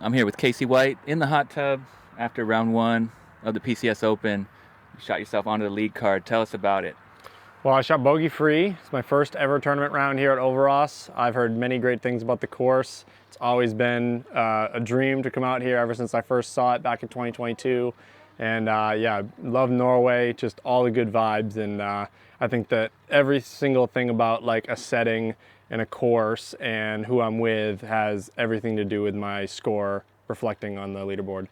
I'm here with Casey White in the hot tub after round one of the PCS Open. You shot yourself onto the lead card. Tell us about it. Well, I shot bogey free. It's my first ever tournament round here at Øverås. I've heard many great things about the course. It's always been a dream to come out here ever since I first saw it back in 2022. And yeah, love Norway, just all the good vibes. And I think that every single thing about like a setting and a course and who I'm with has everything to do with my score reflecting on the leaderboard.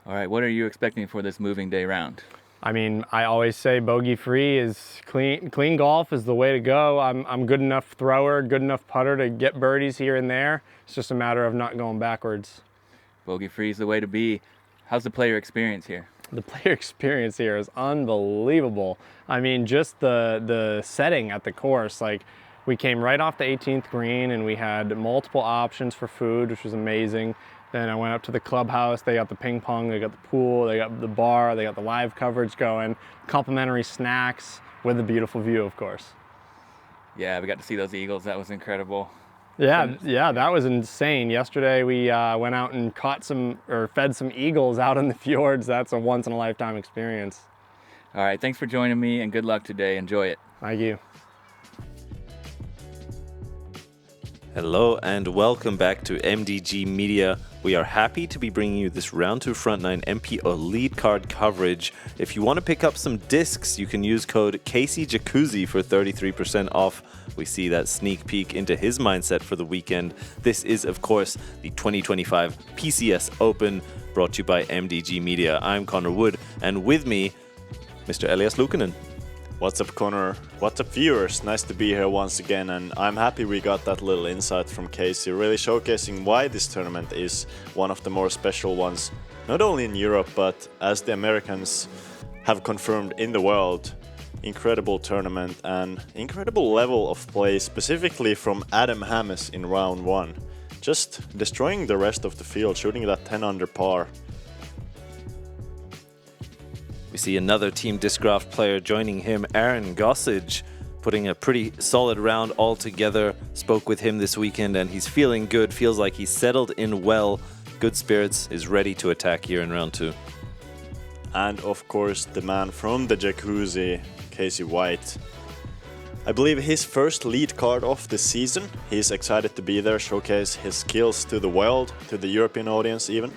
All right, what are you expecting for this moving day round? I mean, I always say bogey free is clean golf is the way to go. I'm good enough thrower, good enough putter to get birdies here and there. It's just a matter of not going backwards. Bogey free is the way to be. How's the player experience here? The player experience here is unbelievable. I mean, just the setting at the course, like we came right off the 18th green and we had multiple options for food, which was amazing. Then I went up to the clubhouse. They got the ping pong, they got the pool, they got the bar, they got the live coverage going, complimentary snacks with a beautiful view, of course. Yeah, we got to see those eagles. That was incredible. Yeah, that was insane. Yesterday we went out and caught fed some eagles out in the fjords. That's a once in a lifetime experience. All right, thanks for joining me and good luck today. Enjoy it. Thank you. Hello and welcome back to MDG Media. We are happy to be bringing you this round 2 front 9 MPO lead card coverage. If you want to pick up some discs, you can use code CaseyJacuzzi for 33% off. We see that sneak peek into his mindset for the weekend. This is, of course, the 2025 PCS Open, brought to you by MDG Media. I'm Connor Wood, and with me, Mr. Elias Luukkonen. What's up, Connor? What's up, viewers? Nice to be here once again, and I'm happy we got that little insight from Casey, really showcasing why this tournament is one of the more special ones, not only in Europe, but as the Americans have confirmed in the world. Incredible tournament and incredible level of play, specifically from Adam Hammes in round 1. Just destroying the rest of the field, shooting that 10 under par. We see another Team Discgolf player joining him, Aaron Gossage, putting a pretty solid round all together. Spoke with him this weekend and he's feeling good, feels like he's settled in well. Good spirits, is ready to attack here in round 2. And of course, the man from the jacuzzi, Casey White. I believe his first lead card of the season. He's excited to be there, showcase his skills to the world, to the European audience even.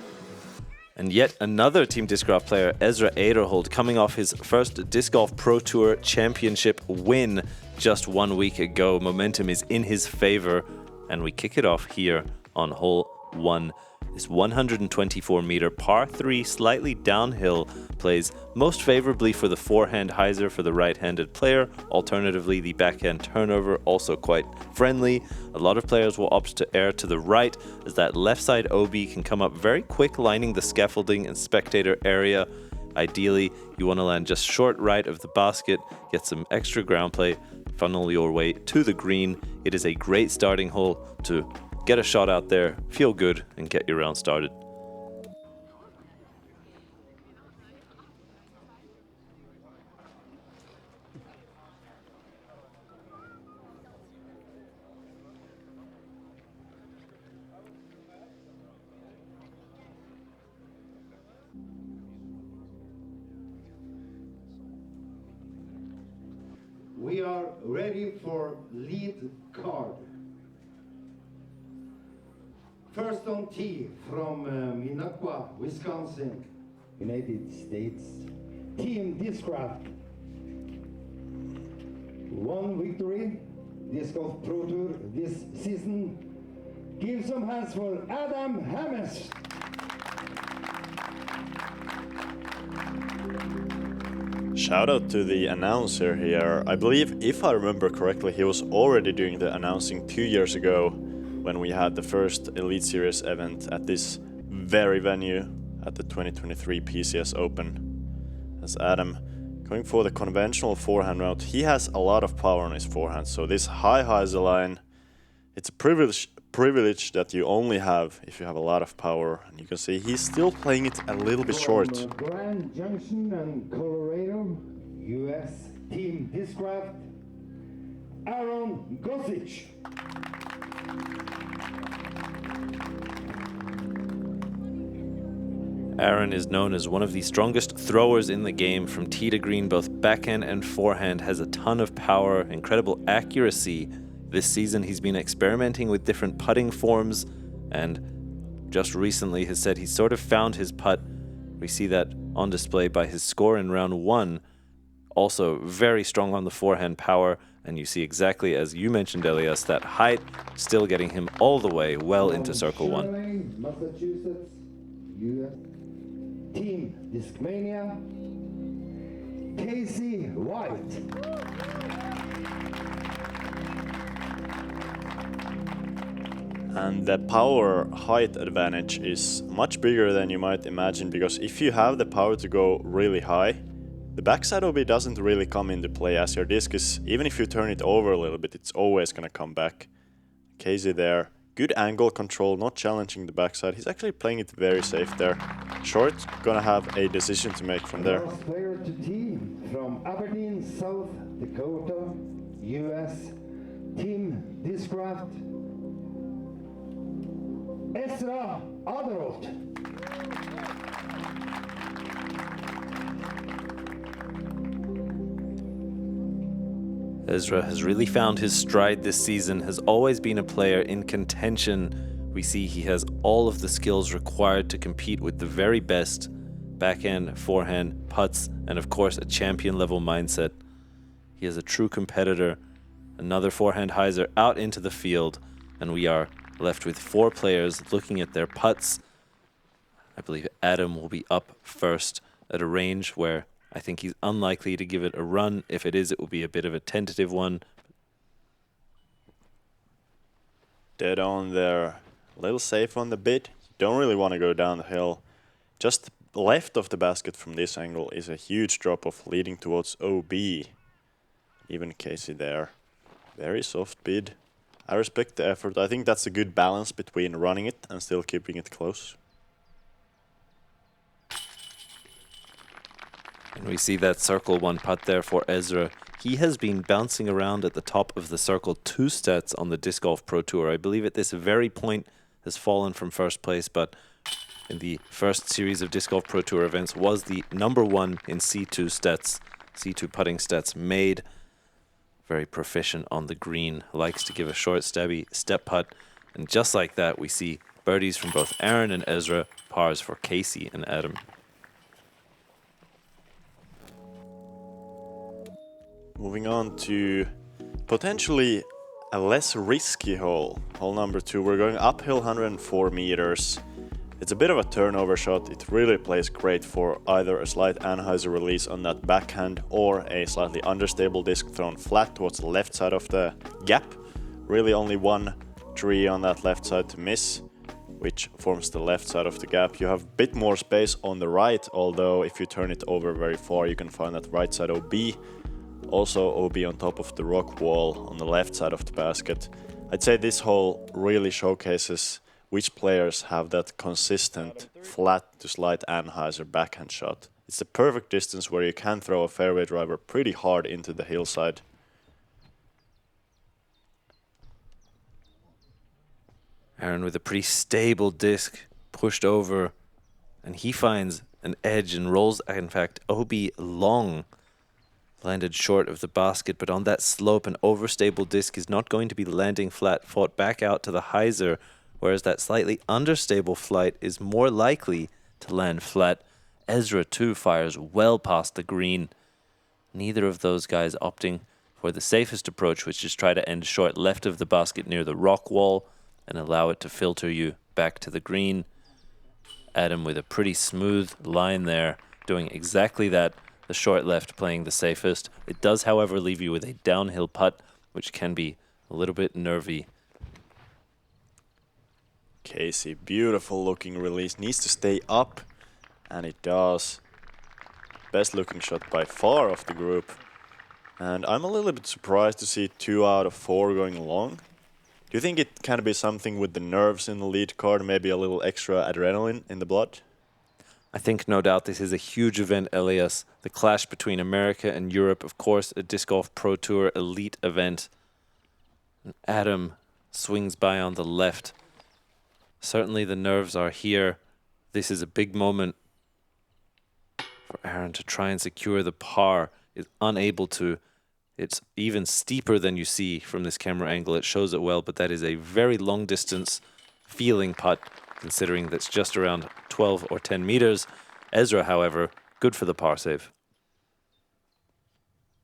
And yet another Team Discgolf player, Ezra Aderhold, coming off his first Disc Golf Pro Tour Championship win just 1 week ago. Momentum is in his favor, and we kick it off here on hole 1. This 124-meter par 3, slightly downhill, plays most favorably for the forehand hyzer for the right-handed player. Alternatively, the backhand turnover also quite friendly. A lot of players will opt to err to the right, as that left side OB can come up very quick, lining the scaffolding and spectator area. Ideally, you want to land just short right of the basket, get some extra ground play, funnel your way to the green. It is a great starting hole to get a shot out there, feel good, and get your round started. We are ready for lead card. First on tee from Minocqua, Wisconsin, United States, Team Discgolf. 1 victory, Disc Golf Pro Tour this season. Give some hands for Adam Hammes. Shout out to the announcer here. I believe, if I remember correctly, he was already doing the announcing 2 years ago when we had the first Elite Series event at this very venue at the 2023 PCS Open. As Adam going for the conventional forehand route, he has a lot of power on his forehand, so this high hyzer line, it's a privilege that you only have if you have a lot of power. And you can see he's still playing it a little bit short. Grand Junction and Colorado, US Team Discgolf, Aaron Gossage. Aaron is known as one of the strongest throwers in the game. From tee to green, both backhand and forehand, has a ton of power, incredible accuracy. This season he's been experimenting with different putting forms, and just recently has said he's sort of found his putt. We see that on display by his score in round 1. Also very strong on the forehand power, and you see exactly as you mentioned, Elias, that height still getting him all the way well into circle 1. Massachusetts, US. Team Discmania, Casey White. And the power height advantage is much bigger than you might imagine, because if you have the power to go really high, the backside OB doesn't really come into play, as your disc is, even if you turn it over a little bit, it's always going to come back. Casey there, good angle control, not challenging the backside. He's actually playing it very safe there. Short, gonna have a decision to make from there. Last player to tee from Aberdeen, South Dakota, US. Team Discraft, Ezra Aderhold. Ezra has really found his stride this season, has always been a player in contention. We see he has all of the skills required to compete with the very best. Backhand, forehand, putts, and of course a champion level mindset. He is a true competitor. Another forehand hyzer out into the field, and we are left with 4 players looking at their putts. I believe Adam will be up first at a range where I think he's unlikely to give it a run. If it is, it will be a bit of a tentative one. Dead on there. A little safe on the bit. Don't really want to go down the hill. Just left of the basket from this angle is a huge drop-off leading towards OB. Even Casey there. Very soft bid. I respect the effort. I think that's a good balance between running it and still keeping it close. And we see that circle 1 putt there for Ezra. He has been bouncing around at the top of the circle 2 stats on the Disc Golf Pro Tour. I believe at this very point has fallen from first place, but in the first series of Disc Golf Pro Tour events was the #1 in C2 stats, C2 putting stats made. Very proficient on the green, likes to give a short stabby step putt. And just like that, we see birdies from both Aaron and Ezra, pars for Casey and Adam. Moving on to potentially a less risky hole. Hole number 2. We're going uphill 104 meters. It's a bit of a turnover shot. It really plays great for either a slight anhyzer release on that backhand or a slightly understable disc thrown flat towards the left side of the gap. Really only one tree on that left side to miss, which forms the left side of the gap. You have a bit more space on the right, although if you turn it over very far, you can find that right side OB. Also OB on top of the rock wall on the left side of the basket. I'd say this hole really showcases which players have that consistent flat to slight anhyzer backhand shot. It's the perfect distance where you can throw a fairway driver pretty hard into the hillside. Aaron with a pretty stable disc pushed over, and he finds an edge and rolls, in fact, OB long. Landed short of the basket, but on that slope, an overstable disc is not going to be landing flat, fought back out to the hyzer, whereas that slightly understable flight is more likely to land flat. Ezra too fires well past the green. Neither of those guys opting for the safest approach, which is try to end short left of the basket near the rock wall and allow it to filter you back to the green. Adam with a pretty smooth line there, doing exactly that. The short left playing the safest. It does, however, leave you with a downhill putt, which can be a little bit nervy. Casey, beautiful looking release. Needs to stay up, and it does. Best looking shot by far of the group. And I'm a little bit surprised to see 2 out of 4 going long. Do you think it can be something with the nerves in the lead card, maybe a little extra adrenaline in the blood? I think no doubt this is a huge event, Elias. The clash between America and Europe, of course, a Disc Golf Pro Tour elite event. And Adam swings by on the left. Certainly the nerves are here. This is a big moment for Aaron to try and secure the par. Is unable to. It's even steeper than you see from this camera angle. It shows it well, but that is a very long distance feeling putt, considering that's just around 12 or 10 meters. Ezra, however, good for the par save.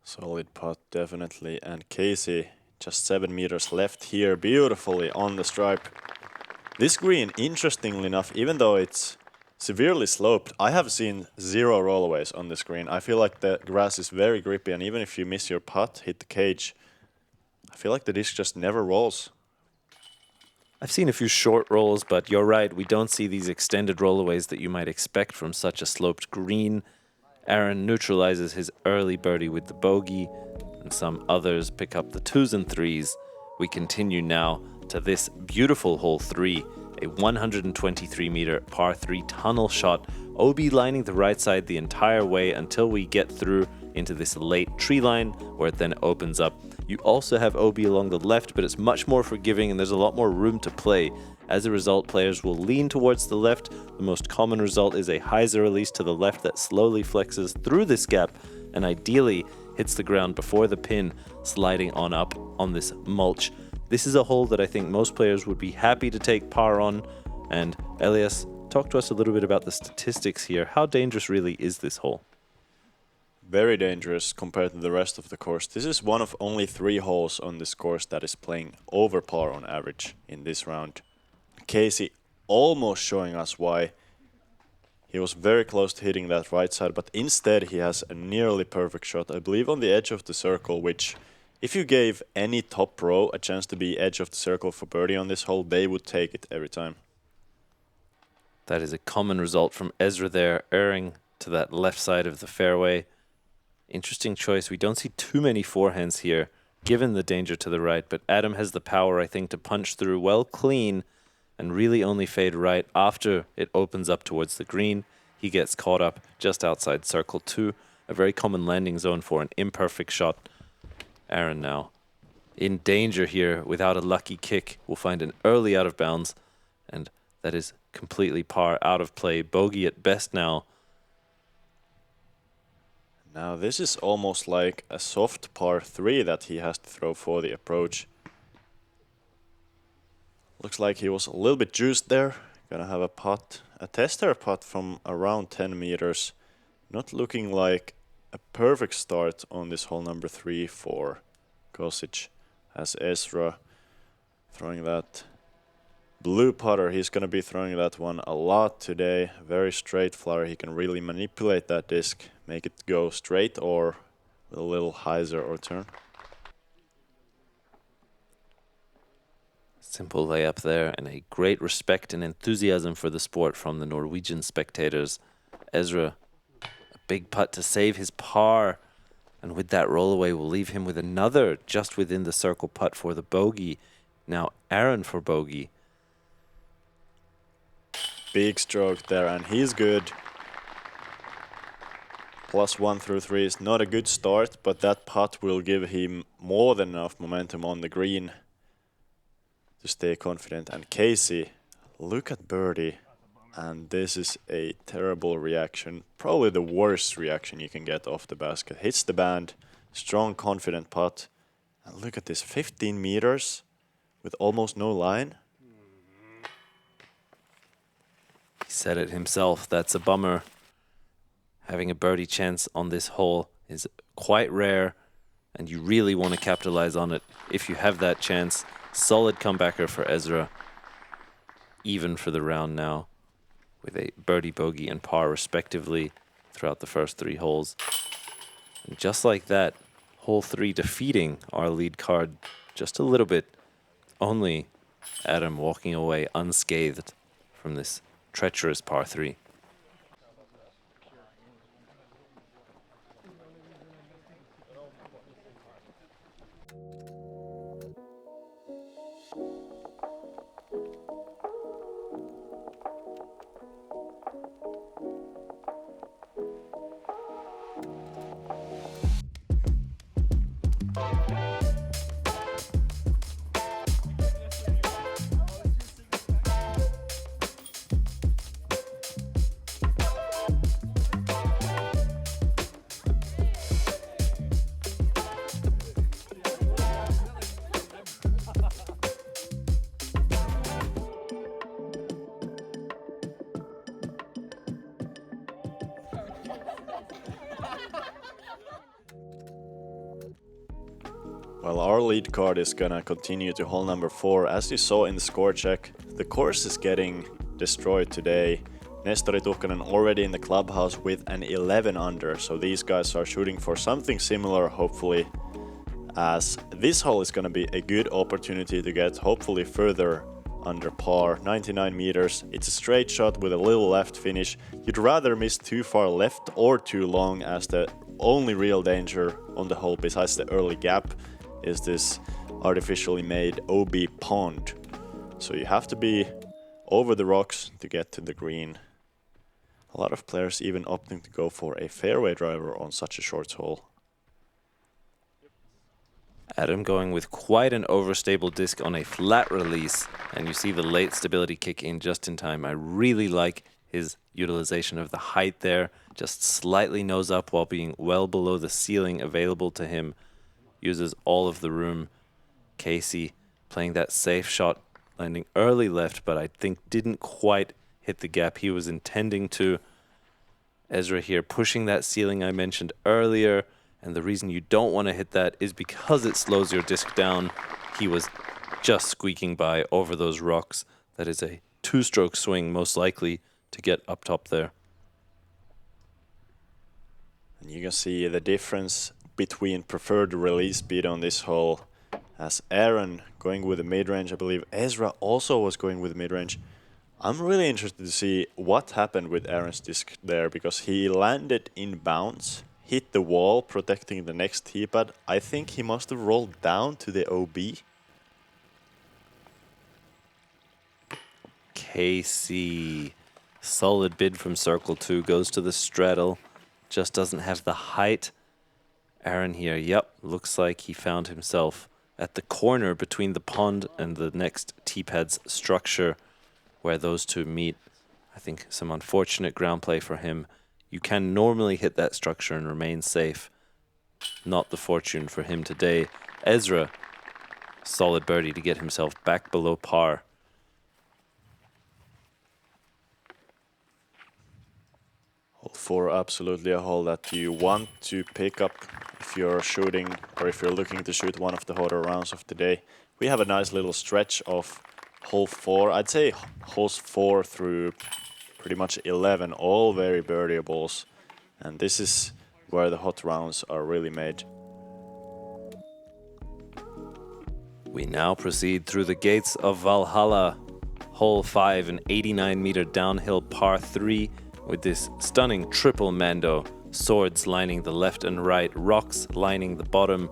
Solid putt, definitely. And Casey, just 7 meters left here, beautifully on the stripe. This green, interestingly enough, even though it's severely sloped, I have seen 0 rollaways on this green. I feel like the grass is very grippy, and even if you miss your putt, hit the cage, I feel like the disc just never rolls. I've seen a few short rolls, but you're right, we don't see these extended rollaways that you might expect from such a sloped green. Aaron neutralizes his early birdie with the bogey, and some others pick up the 2s and 3s. We continue now to this beautiful hole 3, a 123-meter par 3 tunnel shot, OB lining the right side the entire way until we get through into this late tree line where it then opens up. You also have OB along the left, but it's much more forgiving and there's a lot more room to play. As a result, players will lean towards the left. The most common result is a hyzer release to the left that slowly flexes through this gap and ideally hits the ground before the pin, sliding on up on this mulch. This is a hole that I think most players would be happy to take par on. And Elias, talk to us a little bit about the statistics here. How dangerous really is this hole? Very dangerous compared to the rest of the course. This is one of only 3 holes on this course that is playing over par on average in this round. Casey almost showing us why. He was very close to hitting that right side, but instead he has a nearly perfect shot, I believe on the edge of the circle, which if you gave any top pro a chance to be edge of the circle for birdie on this hole, they would take it every time. That is a common result from Ezra there, erring to that left side of the fairway. Interesting choice. We don't see too many forehands here, given the danger to the right, but Adam has the power, I think, to punch through well clean and really only fade right after it opens up towards the green. He gets caught up just outside circle 2, a very common landing zone for an imperfect shot. Aaron now in danger here without a lucky kick. Will find an early out of bounds, and that is completely par out of play. Bogey at best now. Now this is almost like a soft par 3 that he has to throw for the approach. Looks like he was a little bit juiced there. Gonna have a putt, a tester putt from around 10 meters. Not looking like a perfect start on this hole number 3 for Gossage, as Ezra throwing that blue putter. He's gonna be throwing that one a lot today. Very straight flutter. He can really manipulate that disc, make it go straight or with a little hyzer or turn. Simple layup there, and a great respect and enthusiasm for the sport from the Norwegian spectators. Ezra, a big putt to save his par, and with that rollaway will leave him with another just within the circle putt for the bogey. Now Aaron for bogey. Big stroke there, and he's good. +1 through 3 is not a good start, but that putt will give him more than enough momentum on the green to stay confident. And Casey, look at birdie, and this is a terrible reaction, probably the worst reaction you can get off the basket. Hits the band, strong confident putt, and look at this, 15 meters with almost no line. He said it himself, that's a bummer. Having a birdie chance on this hole is quite rare, and you really want to capitalize on it if you have that chance. Solid comebacker for Ezra, even for the round now, with a birdie, bogey, and par respectively throughout the first 3 holes. And just like that, hole 3 defeating our lead card just a little bit. Only Adam walking away unscathed from this treacherous par 3. Well, our lead card is gonna continue to hole number 4. As you saw in the score check, the course is getting destroyed today. Nestori Tukkanen already in the clubhouse with an 11 under, so these guys are shooting for something similar, hopefully, as this hole is gonna be a good opportunity to get hopefully further under par. 99 meters, it's a straight shot with a little left finish. You'd rather miss too far left or too long, as the only real danger on the hole besides the early gap is this artificially made OB pond. So you have to be over the rocks to get to the green. A lot of players even opting to go for a fairway driver on such a short hole. Adam going with quite an overstable disc on a flat release, and you see the late stability kick in just in time. I really like his utilization of the height there, just slightly nose up while being well below the ceiling available to him. Uses all of the room. Casey playing that safe shot, landing early left, but I think didn't quite hit the gap he was intending to. Ezra here pushing that ceiling I mentioned earlier, and the reason you don't want to hit that is because it slows your disc down. He was just squeaking by over those rocks. That is a 2-stroke swing, most likely, to get up top there. And you can see the difference between preferred release speed on this hole, as Aaron going with the mid-range. I believe Ezra also was going with mid-range. I'm really interested to see what happened with Aaron's disc there, because he landed in bounds, hit the wall, protecting the next tee pad. I think he must have rolled down to the OB. Casey, solid bid from Circle 2, goes to the straddle, just doesn't have the height. Aaron here, yep, looks like he found himself at the corner between the pond and the next tee pad's structure where those two meet. I think some unfortunate ground play for him. You can normally hit that structure and remain safe. Not the fortune for him today. Ezra, solid birdie to get himself back below par. Hole 4, absolutely a hole that you want to pick up if you're shooting, or if you're looking to shoot one of the harder rounds of the day. We have a nice little stretch of hole 4. I'd say holes 4 through pretty much 11, all very birdieables. And this is where the hot rounds are really made. We now proceed through the gates of Valhalla. Hole 5, an 89-meter downhill par 3 with this stunning triple mando. Swords lining the left and right, rocks lining the bottom.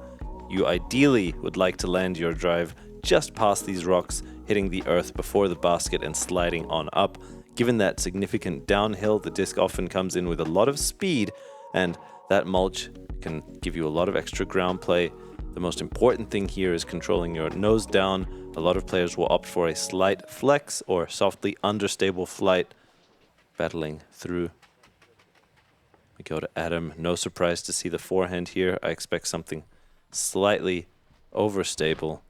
You ideally would like to land your drive just past these rocks, hitting the earth before the basket and sliding on up. Given that significant downhill, the disc often comes in with a lot of speed, and that mulch can give you a lot of extra ground play. The most important thing here is controlling your nose down. A lot of players will opt for a slight flex or softly understable flight, battling through. We go to Adam. No surprise to see the forehand here. I expect something slightly overstable.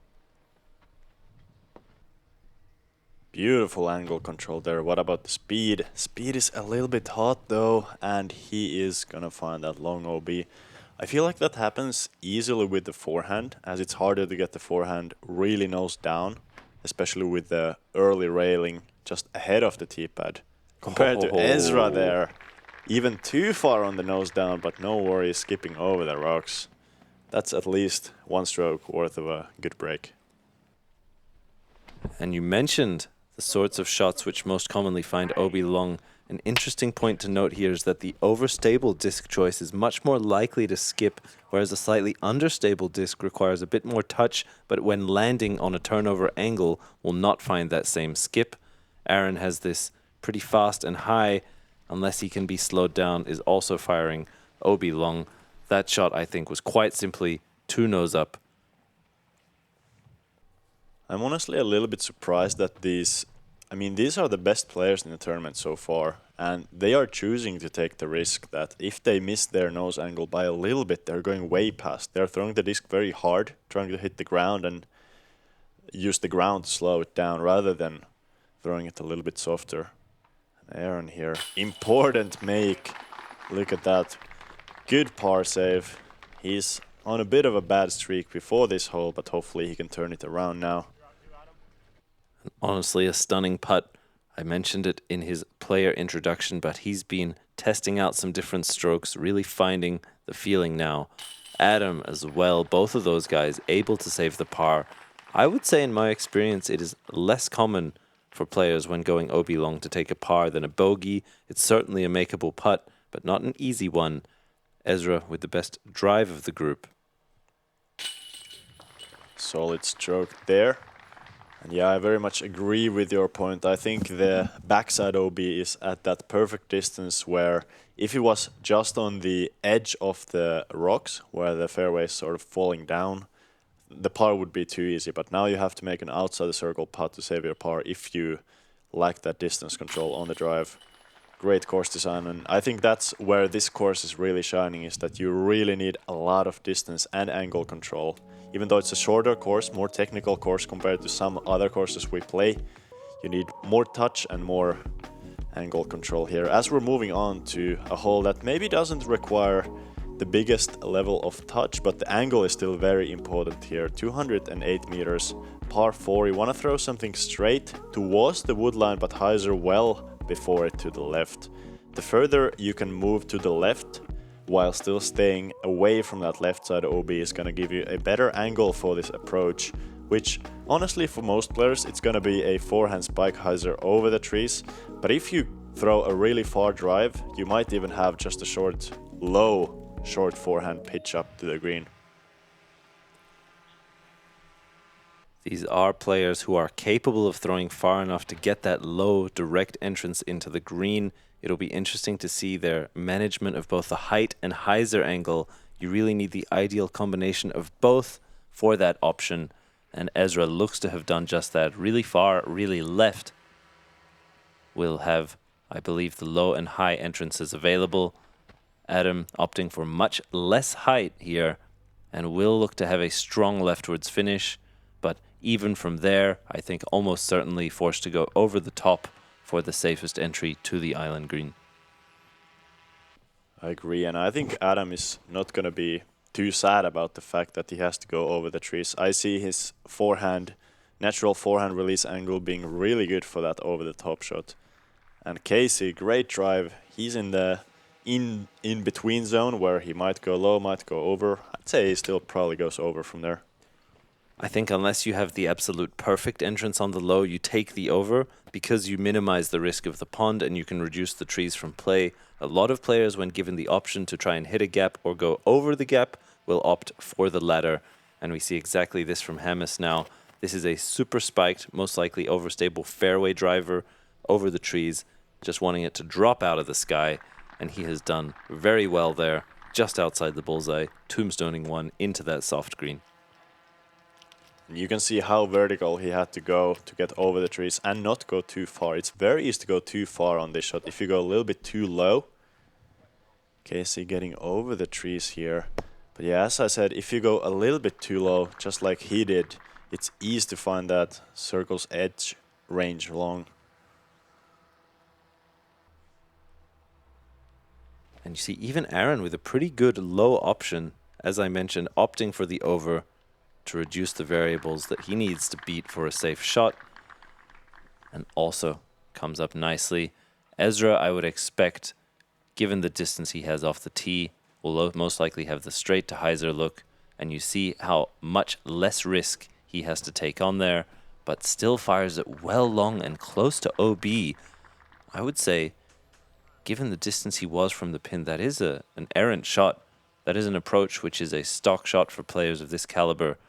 Beautiful angle control there. What about the speed? Speed is a little bit hot though, and he is gonna find that long OB. I feel like that happens easily with the forehand, as it's harder to get the forehand really nose down, especially with the early railing just ahead of the tee pad. Compared to Ezra there, even too far on the nose down, but no worries, skipping over the rocks. That's at least 1 stroke worth of a good break. And you mentioned the sorts of shots which most commonly find OB long. An interesting point to note here is that the overstable disc choice is much more likely to skip, whereas a slightly understable disc requires a bit more touch, but when landing on a turnover angle will not find that same skip. Aaron has this pretty fast and high, unless he can be slowed down, is also firing OB long. That shot, I think, was quite simply 2 nose up. I'm honestly a little bit surprised that these are the best players in the tournament so far, and they are choosing to take the risk that if they miss their nose angle by a little bit, they're going way past. They're throwing the disc very hard, trying to hit the ground and use the ground to slow it down rather than throwing it a little bit softer. And Aaron here, important make. Look at that. Good par save. He's on a bit of a bad streak before this hole, but hopefully he can turn it around now. Honestly, a stunning putt. I mentioned it in his player introduction, but he's been testing out some different strokes, really finding the feeling now. Adam as well, both of those guys able to save the par. I would say in my experience it is less common for players when going OB long to take a par than a bogey. It's certainly a makeable putt, but not an easy one. Ezra with the best drive of the group. Solid stroke there. And yeah, I very much agree with your point. I think the backside OB is at that perfect distance where if it was just on the edge of the rocks, where the fairway is sort of falling down, the par would be too easy. But now you have to make an outside the circle putt to save your par if you lack that distance control on the drive. Great course design, and I think that's where this course is really shining, is that you really need a lot of distance and angle control. Even though it's a shorter course, more technical course compared to some other courses we play, you need more touch and more angle control here. As we're moving on to a hole that maybe doesn't require the biggest level of touch, but the angle is still very important here. 208 meters, par 4. You want to throw something straight towards the wood line, but hyzer well before it to the left. The further you can move to the left while still staying away from that left side OB is going to give you a better angle for this approach, which honestly for most players it's going to be a forehand spike hyzer over the trees. But if you throw a really far drive, you might even have just a short forehand pitch up to the green. These are players who are capable of throwing far enough to get that low direct entrance into the green. It'll be interesting to see their management of both the height and hyzer angle. You really need the ideal combination of both for that option. And Ezra looks to have done just that. Really far, really left. Will have, I believe, the low and high entrances available. Adam opting for much less height here and will look to have a strong leftwards finish. But even from there, I think almost certainly forced to go over the top for the safest entry to the island green. I agree, and I think Adam is not going to be too sad about the fact that he has to go over the trees. I see his natural forehand release angle being really good for that over the top shot. And Casey, great drive. He's in the in-between zone where he might go low, might go over. I'd say he still probably goes over from there. I think unless you have the absolute perfect entrance on the low, you take the over because you minimize the risk of the pond and you can reduce the trees from play. A lot of players, when given the option to try and hit a gap or go over the gap, will opt for the latter. And we see exactly this from Hamas now. This is a super spiked, most likely overstable fairway driver over the trees, just wanting it to drop out of the sky. And he has done very well there, just outside the bullseye, tombstoning one into that soft green. You can see how vertical he had to go to get over the trees and not go too far. It's very easy to go too far on this shot. If you go a little bit too low, Casey getting over the trees here. But yeah, as I said, if you go a little bit too low, just like he did, it's easy to find that circle's edge range long. And you see even Aaron with a pretty good low option, as I mentioned, opting for the over to reduce the variables that he needs to beat for a safe shot. And also comes up nicely. Ezra, I would expect, given the distance he has off the tee, will most likely have the straight to hyzer look. And you see how much less risk he has to take on there, but still fires it well long and close to OB. I would say, given the distance he was from the pin, that is an errant shot. That is an approach which is a stock shot for players of this caliber.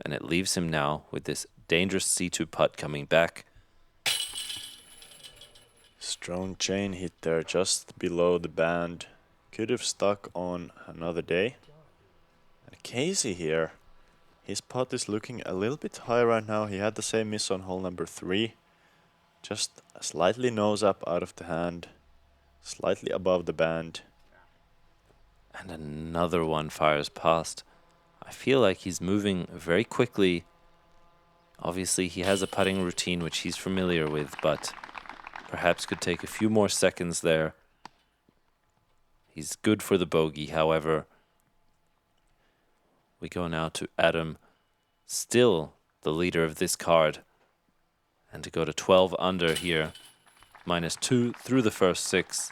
And it leaves him now with this dangerous C2 putt coming back. Strong chain hit there just below the band. Could have stuck on another day. And Casey here, his putt is looking a little bit high right now. He had the same miss on hole number 3. Just slightly nose up out of the hand. Slightly above the band. And another one fires past. I feel like he's moving very quickly. Obviously, he has a putting routine which he's familiar with, but perhaps could take a few more seconds there. He's good for the bogey, however. We go now to Adam, still the leader of this card. And to go to 12 under here, -2 through the first 6.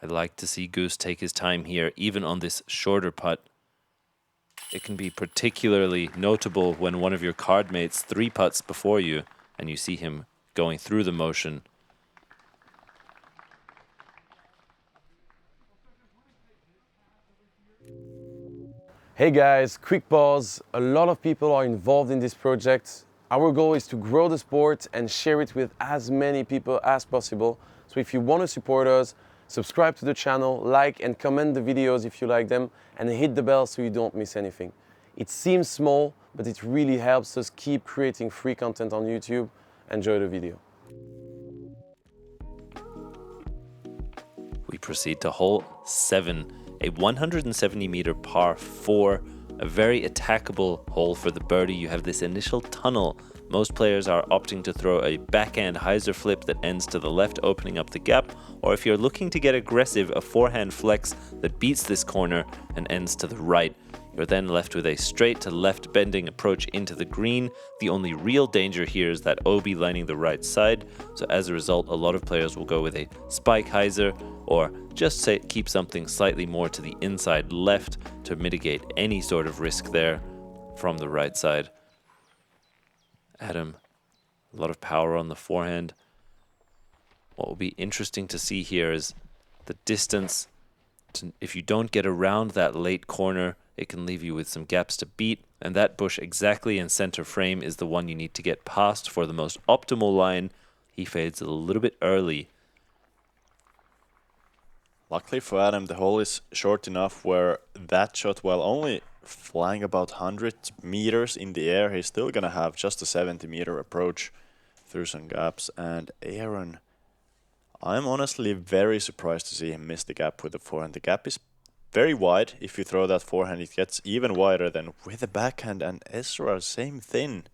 I'd like to see Goose take his time here, even on this shorter putt. It can be particularly notable when one of your card mates 3 putts before you, and you see him going through the motion. Hey guys, quick pause. A lot of people are involved in this project. Our goal is to grow the sport and share it with as many people as possible. So if you want to support us, subscribe to the channel, like and comment the videos if you like them, and hit the bell so you don't miss anything. It seems small, but it really helps us keep creating free content on YouTube. Enjoy the video. We proceed to hole 7, a 170-meter par 4, a very attackable hole for the birdie. You have this initial tunnel. Most players are opting to throw a backhand hyzer flip that ends to the left, opening up the gap, or if you're looking to get aggressive, a forehand flex that beats this corner and ends to the right. You're then left with a straight to left bending approach into the green. The only real danger here is that OB lining the right side, so as a result, a lot of players will go with a spike hyzer or just keep something slightly more to the inside left to mitigate any sort of risk there from the right side. Adam, a lot of power on the forehand. What will be interesting to see here is the distance. If you don't get around that late corner, it can leave you with some gaps to beat, and that bush exactly in center frame is the one you need to get past for the most optimal line. He fades a little bit early. Luckily for Adam, the hole is short enough where that shot, while only flying about 100 meters in the air, he's still gonna have just a 70-meter approach through some gaps. And Aaron, I'm honestly very surprised to see him miss the gap with the forehand. The gap is very wide. If you throw that forehand, it gets even wider than with the backhand, and Ezra, same thing.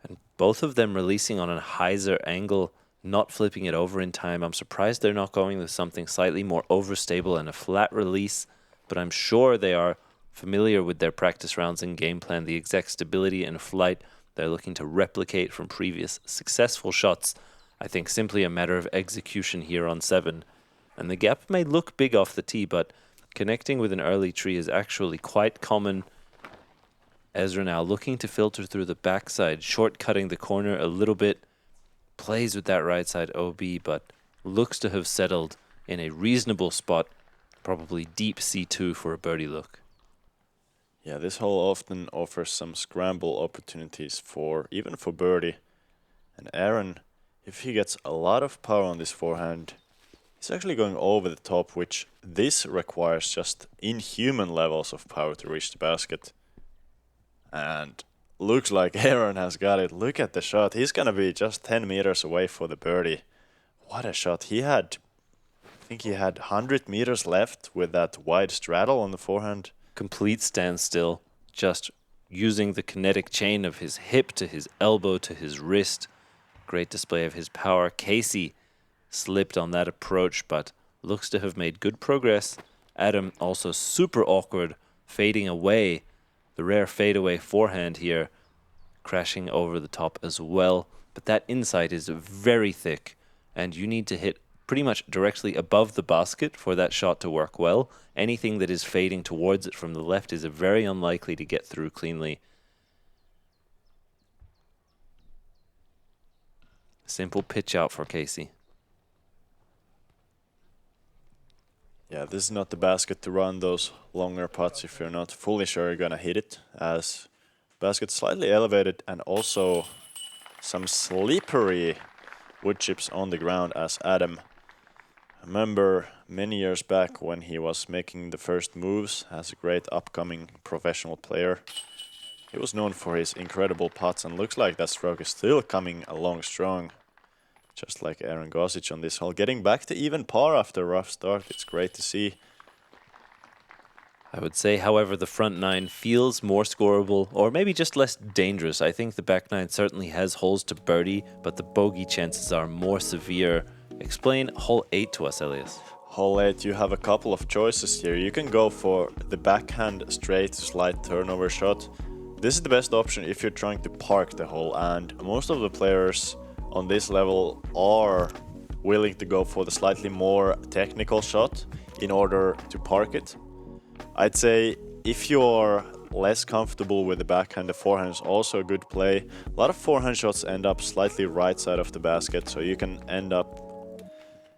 And both of them releasing on a hyzer angle, not flipping it over in time. I'm surprised they're not going with something slightly more overstable and a flat release, but I'm sure they are familiar with their practice rounds and game plan, the exact stability and flight they're looking to replicate from previous successful shots. I think simply a matter of execution here on 7. And the gap may look big off the tee, but connecting with an early tree is actually quite common. Ezra now looking to filter through the backside, shortcutting the corner a little bit. Plays with that right side OB, but looks to have settled in a reasonable spot, probably deep C2 for a birdie look. Yeah, this hole often offers some scramble opportunities even for birdie. And Aaron, if he gets a lot of power on this forehand, he's actually going over the top, which this requires just inhuman levels of power to reach the basket. And looks like Aaron has got it. Look at the shot. He's going to be just 10 meters away for the birdie. What a shot. I think he had 100 meters left with that wide straddle on the forehand. Complete standstill, just using the kinetic chain of his hip to his elbow to his wrist. Great display of his power. Casey slipped on that approach, but looks to have made good progress. Adam also super awkward, fading away. The rare fadeaway forehand here, crashing over the top as well. But that inside is very thick, and you need to hit pretty much directly above the basket for that shot to work well. Anything that is fading towards it from the left is very unlikely to get through cleanly. Simple pitch out for Casey. Yeah, this is not the basket to run those longer putts if you're not fully sure you're gonna hit it, as basket slightly elevated and also some slippery wood chips on the ground, as Adam, I remember many years back when he was making the first moves as a great upcoming professional player. He was known for his incredible putts, and looks like that stroke is still coming along strong. Just like Aaron Gossage on this hole, getting back to even par after a rough start. It's great to see. I would say, however, the front nine feels more scoreable, or maybe just less dangerous. I think the back nine certainly has holes to birdie, but the bogey chances are more severe. Explain hole 8 to us, Elias. Hole 8, you have a couple of choices here. You can go for the backhand straight slight turnover shot. This is the best option if you're trying to park the hole, and most of the players on this level are willing to go for the slightly more technical shot in order to park it. I'd say if you're less comfortable with the backhand, the forehand is also a good play. A lot of forehand shots end up slightly right side of the basket, so you can end up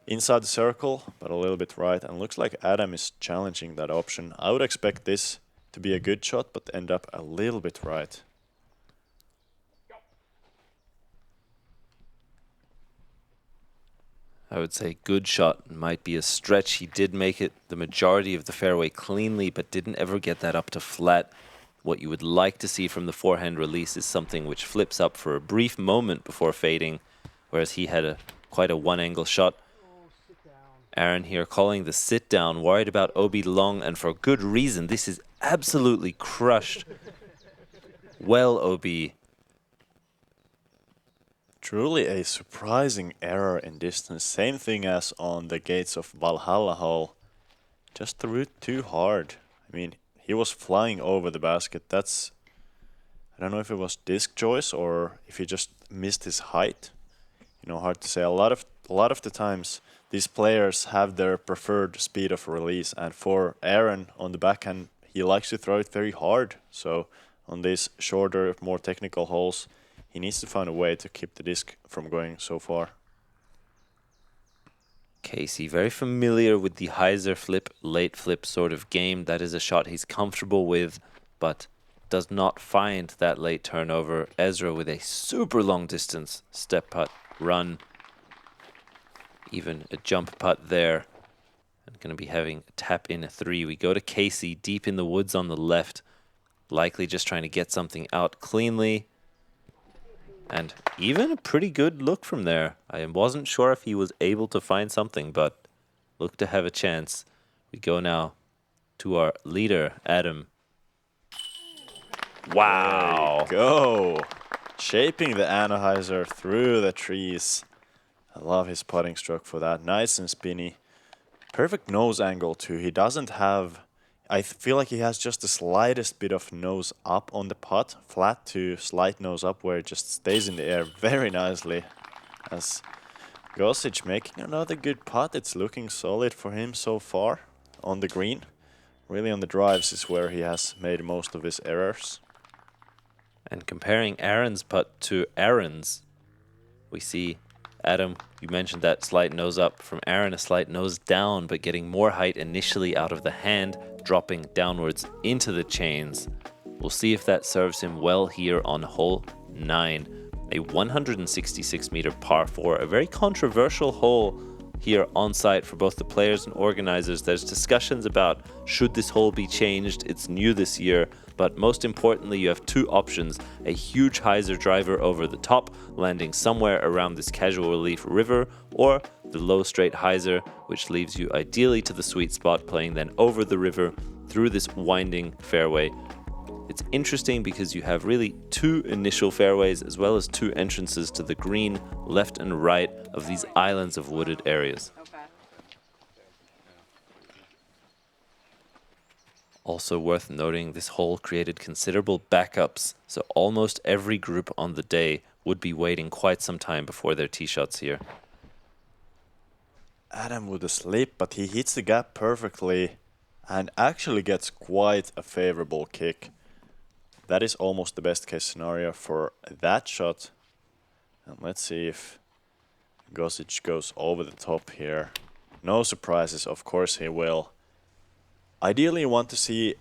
inside the circle, but a little bit right. And looks like Adam is challenging that option. I would expect this to be a good shot, but end up a little bit right. I would say good shot might be a stretch. He did make it the majority of the fairway cleanly, but didn't ever get that up to flat. What you would like to see from the forehand release is something which flips up for a brief moment before fading, whereas he had quite a one-angle shot. Aaron here calling the sit down, worried about OB long, and for good reason. This is absolutely crushed. Well, OB. Truly a surprising error in distance. Same thing as on the gates of Valhalla hole. Just threw it too hard. I mean, he was flying over the basket. That's, I don't know if it was disc choice or if he just missed his height. You know, hard to say. A lot of the times these players have their preferred speed of release, and for Aaron on the backhand, he likes to throw it very hard. So on these shorter, more technical holes, he needs to find a way to keep the disc from going so far. Casey, very familiar with the hyzer flip, late flip sort of game. That is a shot he's comfortable with, but does not find that late turnover. Ezra with a super long distance step putt run. Even a jump putt there. And going to be having a tap in a 3. We go to Casey deep in the woods on the left. Likely just trying to get something out cleanly. And even a pretty good look from there. I wasn't sure if he was able to find something, but looked to have a chance. We go now to our leader, Adam. Wow. There you go. Shaping the Anheuser through the trees. I love his putting stroke for that. Nice and spinny. Perfect nose angle too. He doesn't have... I feel like he has just the slightest bit of nose up on the putt. Flat to slight nose up where it just stays in the air very nicely. As Gossage making another good putt. It's looking solid for him so far on the green. Really on the drives is where he has made most of his errors. And comparing Aaron's putt to Aaron's, we see Adam, you mentioned that slight nose up. From Aaron, a slight nose down, but getting more height initially out of the hand, dropping downwards into the chains. We'll see if that serves him well here on hole 9. A 166-meter par 4, a very controversial hole here on site for both the players and organizers. There's discussions about should this hole be changed. It's new this year, but most importantly, you have two options: a huge hyzer driver over the top, landing somewhere around this casual relief river, or the low straight hyzer, which leaves you ideally to the sweet spot, playing then over the river through this winding fairway. It's interesting because you have really two initial fairways as well as two entrances to the green, left and right of these islands of wooded areas. Also worth noting, this hole created considerable backups, so almost every group on the day would be waiting quite some time before their tee shots here. Adam with a slip, but he hits the gap perfectly and actually gets quite a favorable kick. That is almost the best case scenario for that shot. And let's see if Gossage goes over the top here. No surprises, of course he will. Ideally you want to see,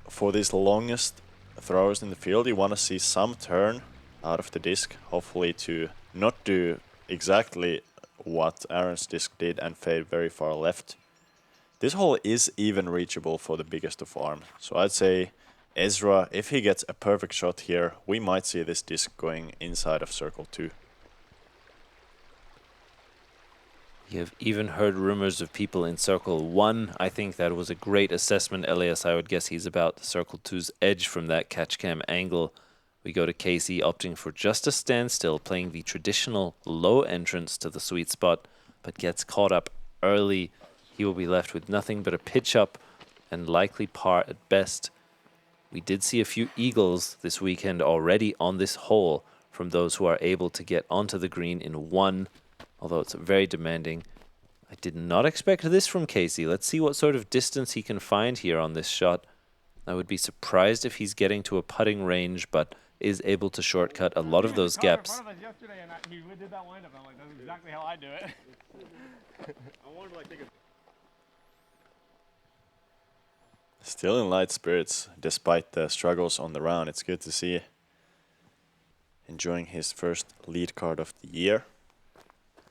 for these longest throwers in the field, you want to see some turn out of the disc, hopefully to not do exactly what Aaron's disc did and fade very far left. This hole is even reachable for the biggest of arms, so I'd say Ezra, if he gets a perfect shot here, we might see this disc going inside of circle 2. You have even heard rumors of people in Circle 1. I think that was a great assessment, Elias. I would guess he's about Circle 2's edge from that catch cam angle. We go to Casey, opting for just a standstill, playing the traditional low entrance to the sweet spot, but gets caught up early. He will be left with nothing but a pitch up and likely par at best. We did see a few eagles this weekend already on this hole from those who are able to get onto the green in one, although it's very demanding. I did not expect this from Casey. Let's see what sort of distance he can find here on this shot. I would be surprised if he's getting to a putting range, but is able to shortcut a lot of those gaps. Yesterday and he did that windup. I'm like, that's exactly how I do it. I wanted to like take a Still in light spirits, despite the struggles on the round. It's good to see. Enjoying his first lead card of the year.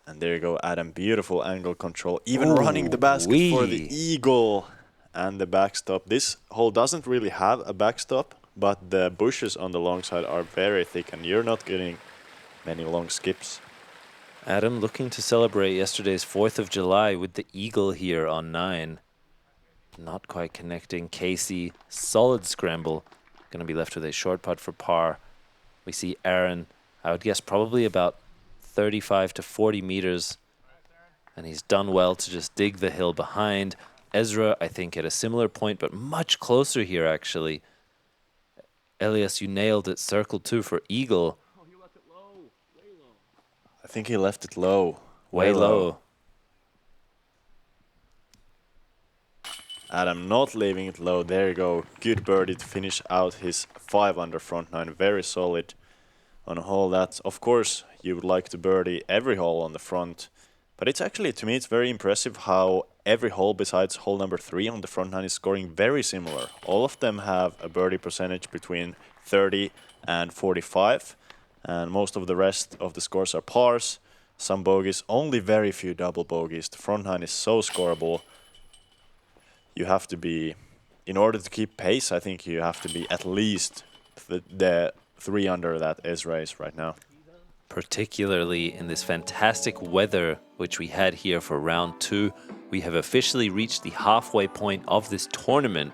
And there you go, Adam. Beautiful angle control. Even running the basket for the eagle and the backstop. This hole doesn't really have a backstop, but the bushes on the long side are very thick, and you're not getting many long skips. Adam looking to celebrate yesterday's 4th of July with the eagle here on 9. Not quite connecting. Casey, solid scramble. Going to be left with a short putt for par. We see Aaron, I would guess probably about 35 to 40 meters. And he's done well to just dig the hill behind. Ezra, I think, at a similar point, but much closer here, actually. Elias, you nailed it. Circle 2 for eagle. Oh, he left it low. Way low. I think he left it low. Way low. Adam not leaving it low. There you go. Good birdie to finish out his 5 under front 9. Very solid on a hole that, of course, you would like to birdie every hole on the front. But it's actually, to me, it's very impressive how every hole besides hole number 3 on the front 9 is scoring very similar. All of them have a birdie percentage between 30 and 45. And most of the rest of the scores are pars. Some bogeys, only very few double bogeys. The front 9 is so scoreable. You have to be, in order to keep pace, I think you have to be at least the 3 under that Ezra is right now. Particularly in this fantastic weather which we had here for round 2. We have officially reached the halfway point of this tournament.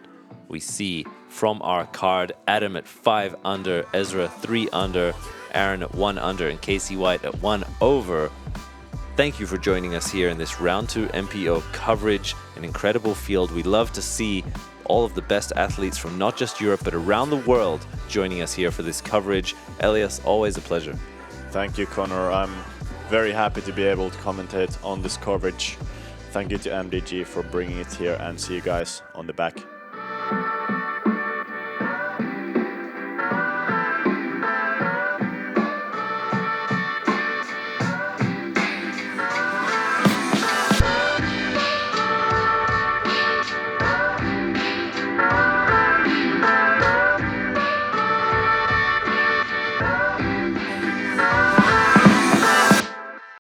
We see from our card, Adam at 5 under, Ezra 3 under, Aaron at 1 under, and Casey White at 1 over. Thank you for joining us here in this round 2 MPO coverage. An incredible field. We love to see all of the best athletes from not just Europe but around the world joining us here for this coverage. Elias, always a pleasure. Thank you, Connor. I'm very happy to be able to commentate on this coverage. Thank you to MDG for bringing it here, and see you guys on the back.